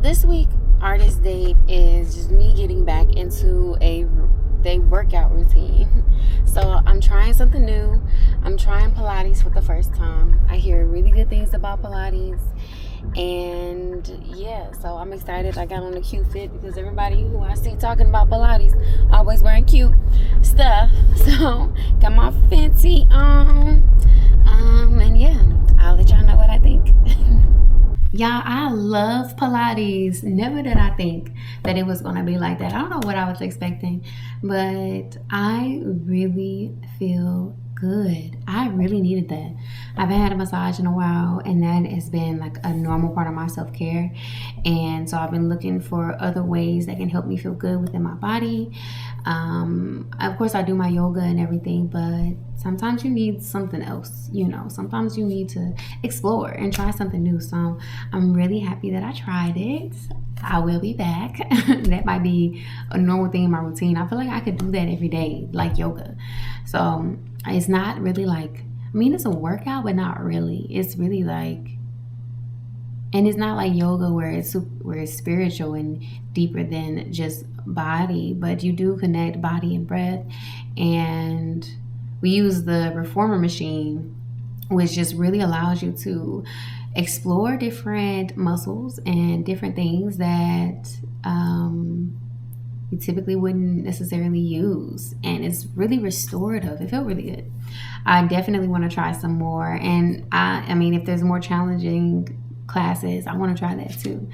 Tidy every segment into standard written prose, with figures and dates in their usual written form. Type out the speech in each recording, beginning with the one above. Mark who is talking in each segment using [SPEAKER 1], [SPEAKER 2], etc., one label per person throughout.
[SPEAKER 1] this week, Artist Date is just me getting back into a day workout routine. So I'm trying something new. I'm trying Pilates for the first time. I hear really good things about Pilates. And yeah, so I'm excited. I got on a cute fit because everybody who I see talking about Pilates always wearing cute stuff. So got my fancy on. And yeah, I'll let y'all know what I think. Y'all, I love Pilates. Never did I think that it was going to be like that. I don't know what I was expecting, but I really feel good. I really needed that. I've had a massage in a while, and that has been like a normal part of my self-care. And so I've been looking for other ways that can help me feel good within my body. Of course, I do my yoga and everything, but sometimes you need something else, sometimes you need to explore and try something new. So I'm really happy that I tried it. I will be back. That might be a normal thing in my routine. I feel like I could do that every day, like yoga. So it's not really it's a workout, but not really. It's really and it's not like yoga where it's spiritual and deeper than just body, but you do connect body and breath. And we use the reformer machine, which just really allows you to explore different muscles and different things that you typically wouldn't necessarily use. And it's really restorative. It felt really good. I definitely want to try some more. And I mean, if there's more challenging classes, I want to try that too.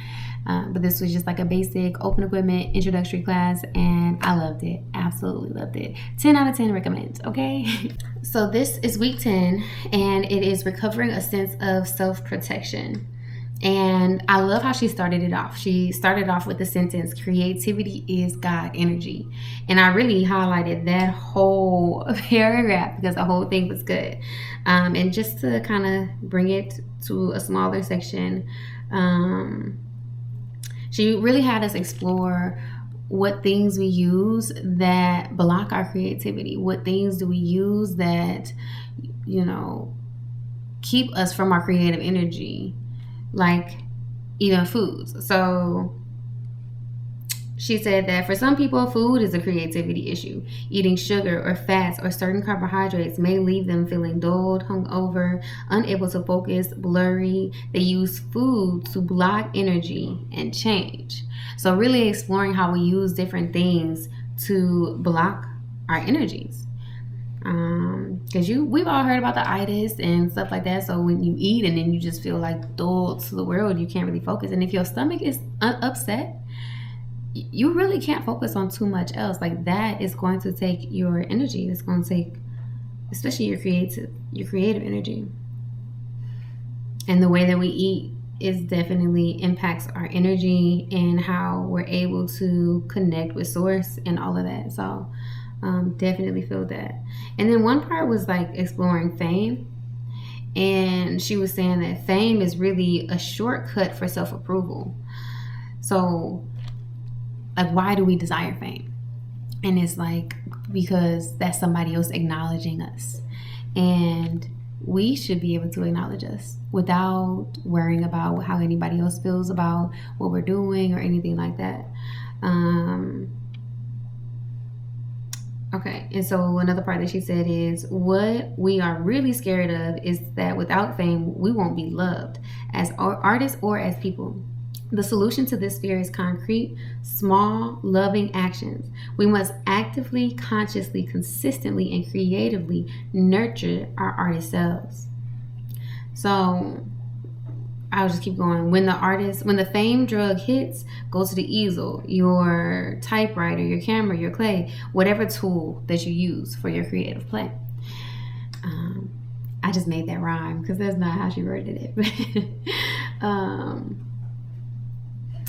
[SPEAKER 1] But this was just like a basic open equipment introductory class, and I loved it. Absolutely loved it. 10 out of 10 recommend, okay? So this is week 10, and it is recovering a sense of self-protection. And I love how she started it off. She started off with the sentence, creativity is God energy. And I really highlighted that whole paragraph because the whole thing was good. And just to kind of bring it to a smaller section, she really had us explore what things we use that block our creativity. What things do we use that, keep us from our creative energy, like eating foods. So she said that for some people, food is a creativity issue. Eating sugar or fats or certain carbohydrates may leave them feeling dulled, hungover, unable to focus, blurry. They use food to block energy and change. So really exploring how we use different things to block our energies. Because we've all heard about the itis and stuff like that. So when you eat and then you just feel like dulled to the world, you can't really focus. And if your stomach is upset, you really can't focus on too much else. Like that is going to take your energy. It's going to take, especially your creative energy. And the way that we eat is definitely impacts our energy and how we're able to connect with source and all of that. So definitely feel that. And then one part was like exploring fame. And she was saying that fame is really a shortcut for self-approval. So like, why do we desire fame? And it's like, because that's somebody else acknowledging us. And we should be able to acknowledge us without worrying about how anybody else feels about what we're doing or anything like that. Okay, and so another part that she said is, what we are really scared of is that without fame, we won't be loved as artists or as people. The solution to this fear is concrete, small, loving actions. We must actively, consciously, consistently, and creatively nurture our artist selves. So I'll just keep going. When the fame drug hits, go to the easel, your typewriter, your camera, your clay, whatever tool that you use for your creative play. I just made that rhyme because that's not how she worded it.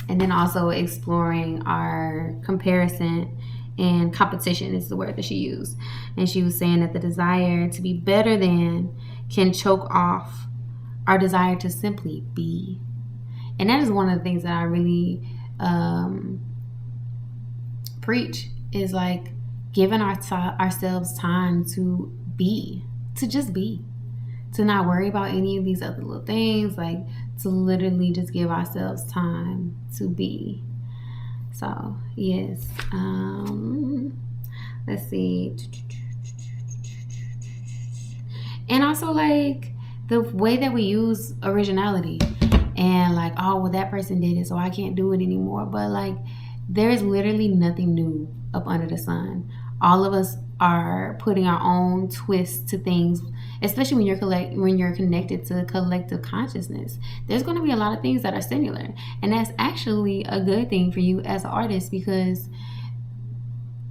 [SPEAKER 1] And then also exploring our comparison and competition is the word that she used. And she was saying that the desire to be better than can choke off our desire to simply be. And that is one of the things that I really preach, is like giving ourselves time to be, to just be, to not worry about any of these other little things, like to literally just give ourselves time to be. So yes, let's see. And also, like, the way that we use originality, and like, oh well, that person did it, so I can't do it anymore. But like, there's literally nothing new up under the sun. All of us are putting our own twist to things, especially when you're connected to collective consciousness. There's going to be a lot of things that are similar, and that's actually a good thing for you as an artist, because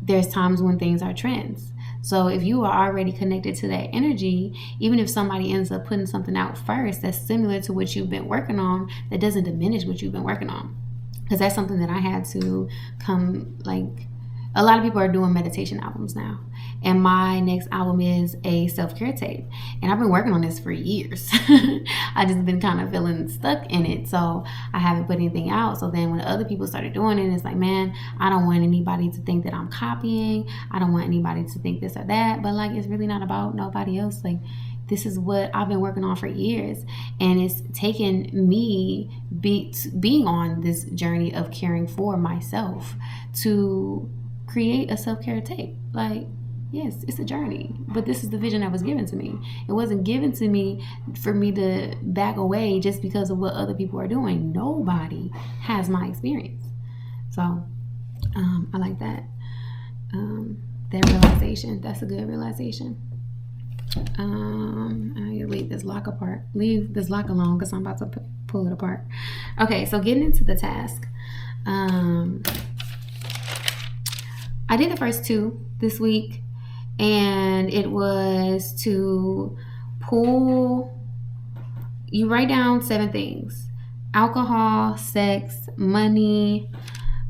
[SPEAKER 1] there's times when things are trends. So if you are already connected to that energy, even if somebody ends up putting something out first that's similar to what you've been working on, that doesn't diminish what you've been working on. Because that's something that I had to come, like, a lot of people are doing meditation albums now. And my next album is a self-care tape. And I've been working on this for years. I just been kind of feeling stuck in it. So I haven't put anything out. So then when other people started doing it, it's like, man, I don't want anybody to think that I'm copying. I don't want anybody to think this or that. But like, it's really not about nobody else. Like, this is what I've been working on for years. And it's taken me being on this journey of caring for myself to create a self-care tape. Like, yes, it's a journey, but this is the vision that was given to me. It wasn't given to me for me to back away just because of what other people are doing. Nobody has my experience. So I like that. That realization. That's a good realization. I need to leave this lock apart. Leave this lock alone because I'm about to pull it apart. Okay, so getting into the task. I did the first 2 this week, and it was to you write down 7 things: alcohol, sex, money,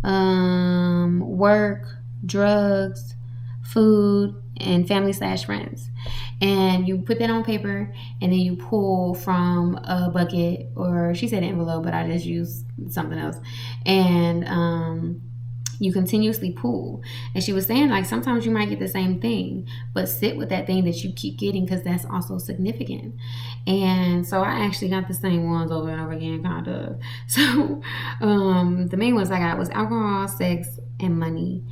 [SPEAKER 1] work, drugs, food, and family/friends. And you put that on paper, and then you pull from a bucket, or she said envelope, but I just used something else. And you continuously pull. And she was saying, like, sometimes you might get the same thing, but sit with that thing that you keep getting, because that's also significant. And so I actually got the same ones over and over again, kind of. So the main ones I got was alcohol, sex, and money.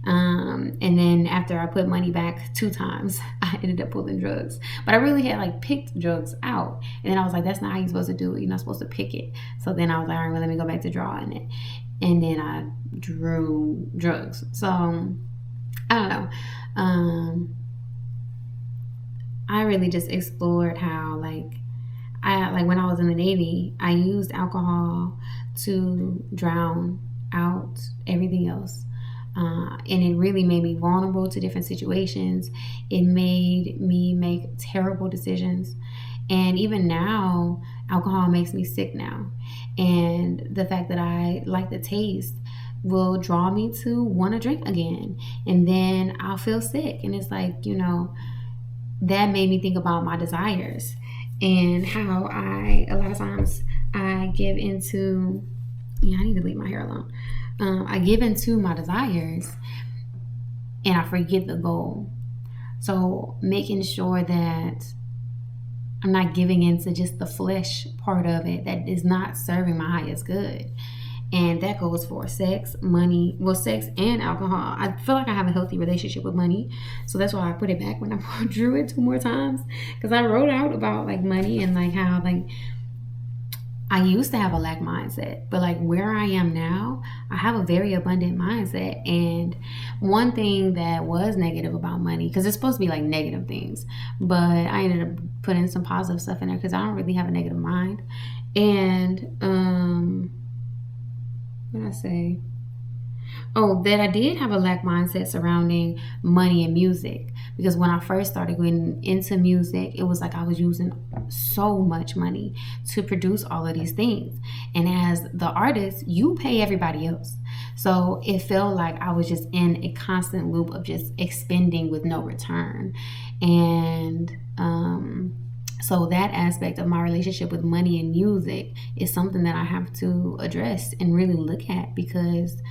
[SPEAKER 1] And then after I put money back 2 times, I ended up pulling drugs. But I really had like picked drugs out. And then I was like, that's not how you're supposed to do it. You're not supposed to pick it. So then I was like, all right, well, let me go back to drawing it. And then I drew drugs. So I don't know. I really just explored how, like when I was in the Navy, I used alcohol to drown out everything else. And it really made me vulnerable to different situations. It made me make terrible decisions. And even now, alcohol makes me sick now. And the fact that I like the taste will draw me to want to drink again. And then I'll feel sick. And it's like, that made me think about my desires and how a lot of times I give into, I need to leave my hair alone. I give into my desires and I forget the goal. So making sure that I'm not giving into just the flesh part of it that is not serving my highest good. And that goes for sex, money, sex and alcohol. I feel like I have a healthy relationship with money. So that's why I put it back when I drew it 2 more times. Because I wrote out about like money and like how like I used to have a lack mindset, but like where I am now, I have a very abundant mindset. And one thing that was negative about money, because it's supposed to be like negative things, but I ended up putting some positive stuff in there because I don't really have a negative mind. And what did I say? Oh, that I did have a lack mindset surrounding money and music. Because when I first started getting into music, it was like I was using so much money to produce all of these things. And as the artist, you pay everybody else. So it felt like I was just in a constant loop of just expending with no return. And so that aspect of my relationship with money and music is something that I have to address and really look at, because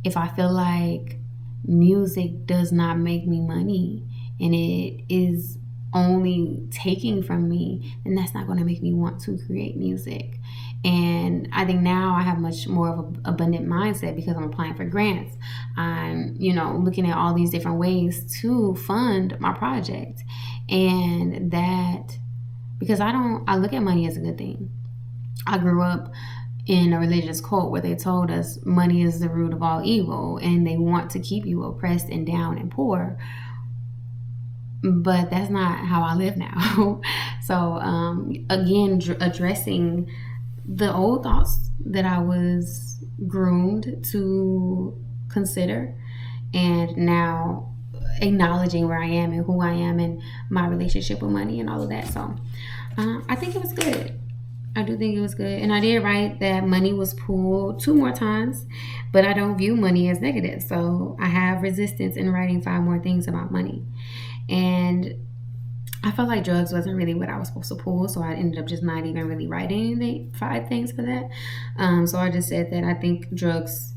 [SPEAKER 1] if I feel like music does not make me money and it is only taking from me, then that's not going to make me want to create music. And I think now I have much more of an abundant mindset because I'm applying for grants. I'm, looking at all these different ways to fund my project. And that, because I look at money as a good thing. I grew up in a religious cult where they told us money is the root of all evil and they want to keep you oppressed and down and poor. But that's not how I live now. So, again, addressing the old thoughts that I was groomed to consider, and now acknowledging where I am and who I am and my relationship with money and all of that. So, I think it was good. I do think it was good. And I did write that money was pulled 2 more times, but I don't view money as negative. So I have resistance in writing 5 more things about money. And I felt like drugs wasn't really what I was supposed to pull, so I ended up just not even really writing the 5 things for that. So I just said that I think drugs,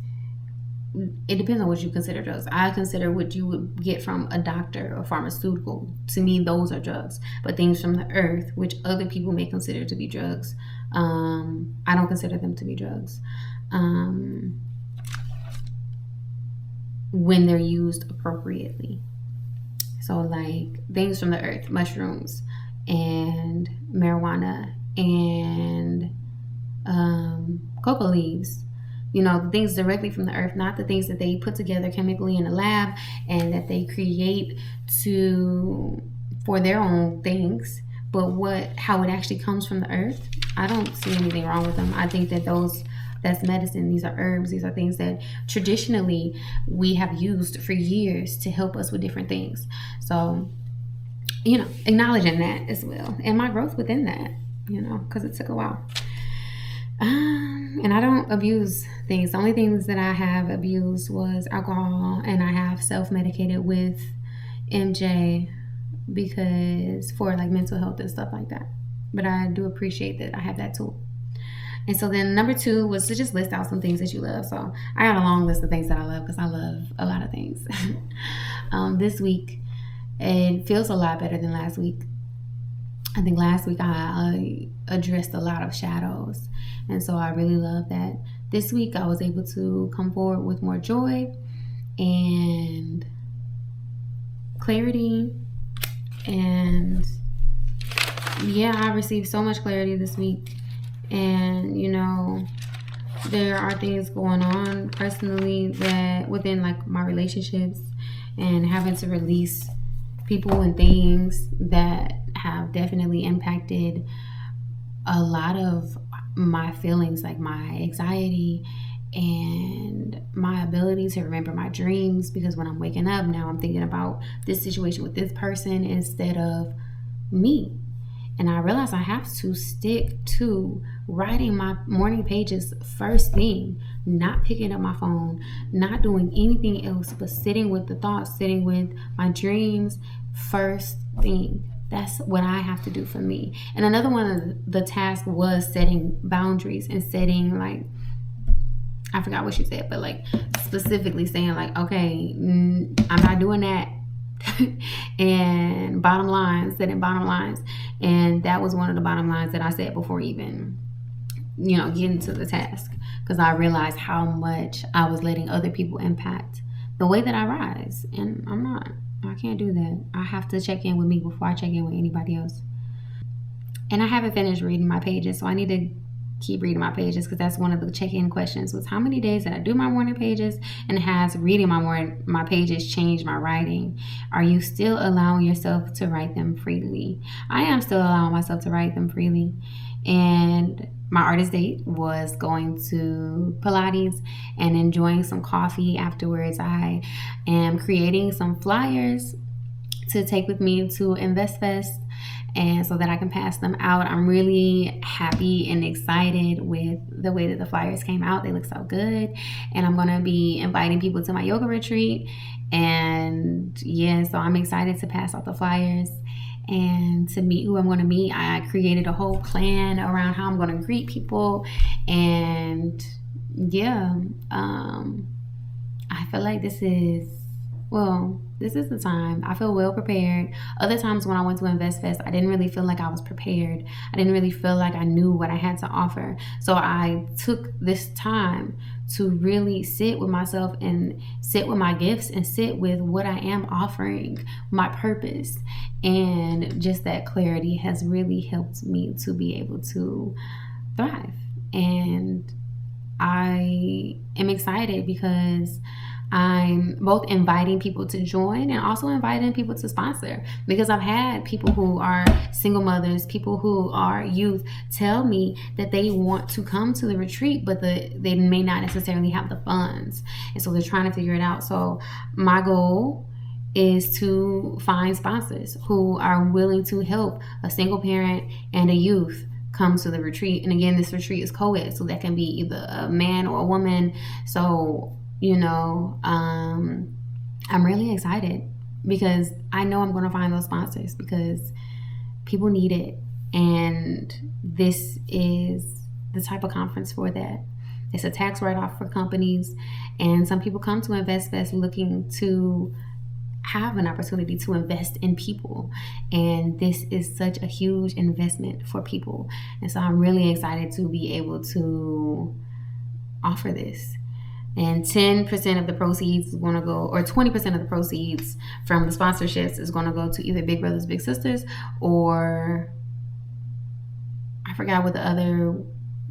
[SPEAKER 1] it depends on what you consider drugs. I consider what you would get from a doctor or pharmaceutical. To me, those are drugs. But things from the earth, which other people may consider to be drugs, I don't consider them to be drugs when they're used appropriately. So like things from the earth, mushrooms and marijuana and cocoa leaves. The things directly from the earth, not the things that they put together chemically in a lab and that they create for their own things, but how it actually comes from the earth. I don't see anything wrong with them. I think that that's medicine. These are herbs. These are things that traditionally we have used for years to help us with different things. So, acknowledging that as well. And my growth within that, because it took a while. And I don't abuse things. The only things that I have abused was alcohol, and I have self-medicated with MJ because for like mental health and stuff like that. But I do appreciate that I have that tool. And so then number 2 was to just list out some things that you love. So I got a long list of things that I love because I love a lot of things. This week, it feels a lot better than last week. I think last week I addressed a lot of shadows. And so I really love that. This week I was able to come forward with more joy and clarity. And yeah, I received so much clarity this week. And, there are things going on personally that within like my relationships and having to release people and things that have definitely impacted a lot of my feelings, like my anxiety and my ability to remember my dreams, because when I'm waking up now I'm thinking about this situation with this person instead of me. And I realize I have to stick to writing my morning pages first thing, not picking up my phone, not doing anything else, but sitting with the thoughts, sitting with my dreams first thing. That's what I have to do for me. And another one of the tasks was setting boundaries and setting like, I forgot what she said, but like specifically saying like, okay, I'm not doing that. And setting bottom lines. And that was one of the bottom lines that I said before even, getting to the task. Because I realized how much I was letting other people impact the way that I rise. And I can't do that. I have to check in with me before I check in with anybody else. And I haven't finished reading my pages, so I need to keep reading my pages, because that's one of the check-in questions was how many days did I do my morning pages, and has reading my pages changed my writing? Are you still allowing yourself to write them freely? I am still allowing myself to write them freely. And my artist date was going to Pilates and enjoying some coffee afterwards. I am creating some flyers to take with me to InvestFest, and so that I can pass them out. I'm really happy and excited with the way that the flyers came out. They look so good. And I'm going to be inviting people to my yoga retreat. And yeah, so I'm excited to pass out the flyers and to meet who I'm going to meet. I created a whole plan around how I'm going to greet people. And yeah, I feel like this is well, this is the time. I feel well prepared. Other times when I went to Invest Fest, I didn't really feel like I was prepared. I didn't really feel like I knew what I had to offer. So I took this time to really sit with myself and sit with my gifts and sit with what I am offering, my purpose. And just that clarity has really helped me to be able to thrive. And I am excited because I'm both inviting people to join and also inviting people to sponsor, because I've had people who are single mothers, people who are youth tell me that they want to come to the retreat, but they may not necessarily have the funds. And so they're trying to figure it out. So my goal is to find sponsors who are willing to help a single parent and a youth come to the retreat. And again, this retreat is co-ed, so that can be either a man or a woman. So I'm really excited because I know I'm going to find those sponsors because people need it. And this is the type of conference for that. It's a tax write-off for companies. And some people come to InvestFest looking to have an opportunity to invest in people. And this is such a huge investment for people. And so I'm really excited to be able to offer this. And 10% of the proceeds is going to go, or 20% of the proceeds from the sponsorships is going to go to either Big Brothers Big Sisters, or I forgot what the other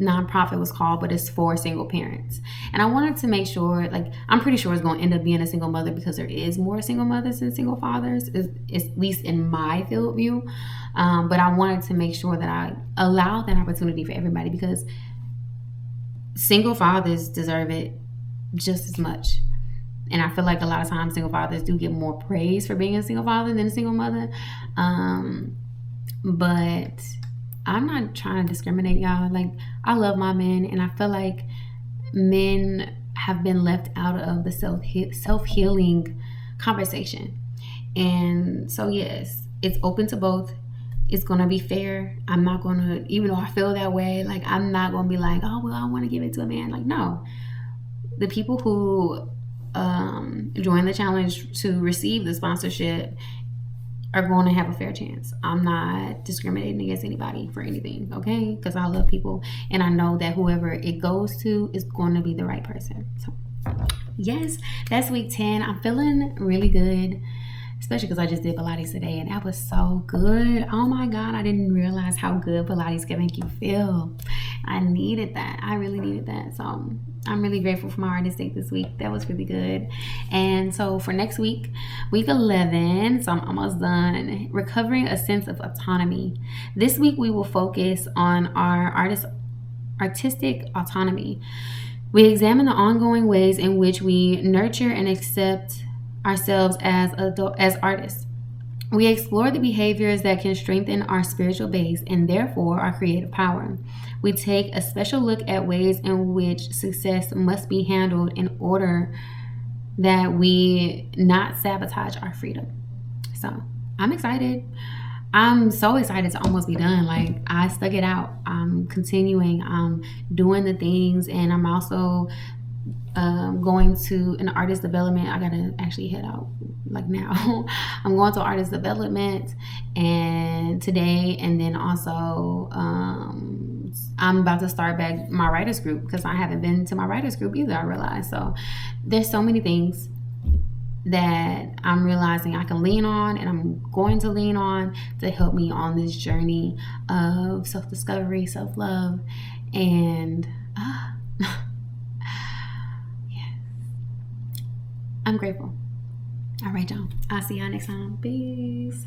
[SPEAKER 1] nonprofit was called, but it's for single parents. And I wanted to make sure, like, I'm pretty sure it's going to end up being a single mother because there is more single mothers than single fathers, at least in my field view. But I wanted to make sure that I allow that opportunity for everybody, because single fathers deserve it just as much. And I feel like a lot of times single fathers do get more praise for being a single father than a single mother. But I'm not trying to discriminate, y'all. Like, I love my men, and I feel like men have been left out of the self-healing conversation. And so, yes, it's open to both. It's going to be fair. I'm not going to, even though I feel that way, like, I'm not going to be like, oh, well, I want to give it to a man. Like, no. The people who join the challenge to receive the sponsorship are going to have a fair chance. I'm not discriminating against anybody for anything, okay? Because I love people, and I know that whoever it goes to is going to be the right person. So, yes, that's week 10. I'm feeling really good, especially because I just did Pilates today, and that was so good. Oh my God, I didn't realize how good Pilates can make you feel. I needed that. I really needed that. So I'm really grateful for my artist date this week. That was really good. And so for next week, week 11, so I'm almost done, recovering a sense of autonomy. This week we will focus on our artistic autonomy. We examine the ongoing ways in which we nurture and accept ourselves as artists. We explore the behaviors that can strengthen our spiritual base and therefore our creative power. We take a special look at ways in which success must be handled in order that we not sabotage our freedom. So I'm excited. I'm so excited to almost be done. Like, I stuck it out. I'm continuing. I'm doing the things, and I'm also going to an artist development. I gotta actually head out like now. I'm going to artist development and today, and then also I'm about to start back my writers group because I haven't been to my writers group either, I realize. So there's so many things that I'm realizing I can lean on, and I'm going to lean on to help me on this journey of self-discovery, self-love, and I'm grateful. All right, y'all. I'll see y'all next time. Peace.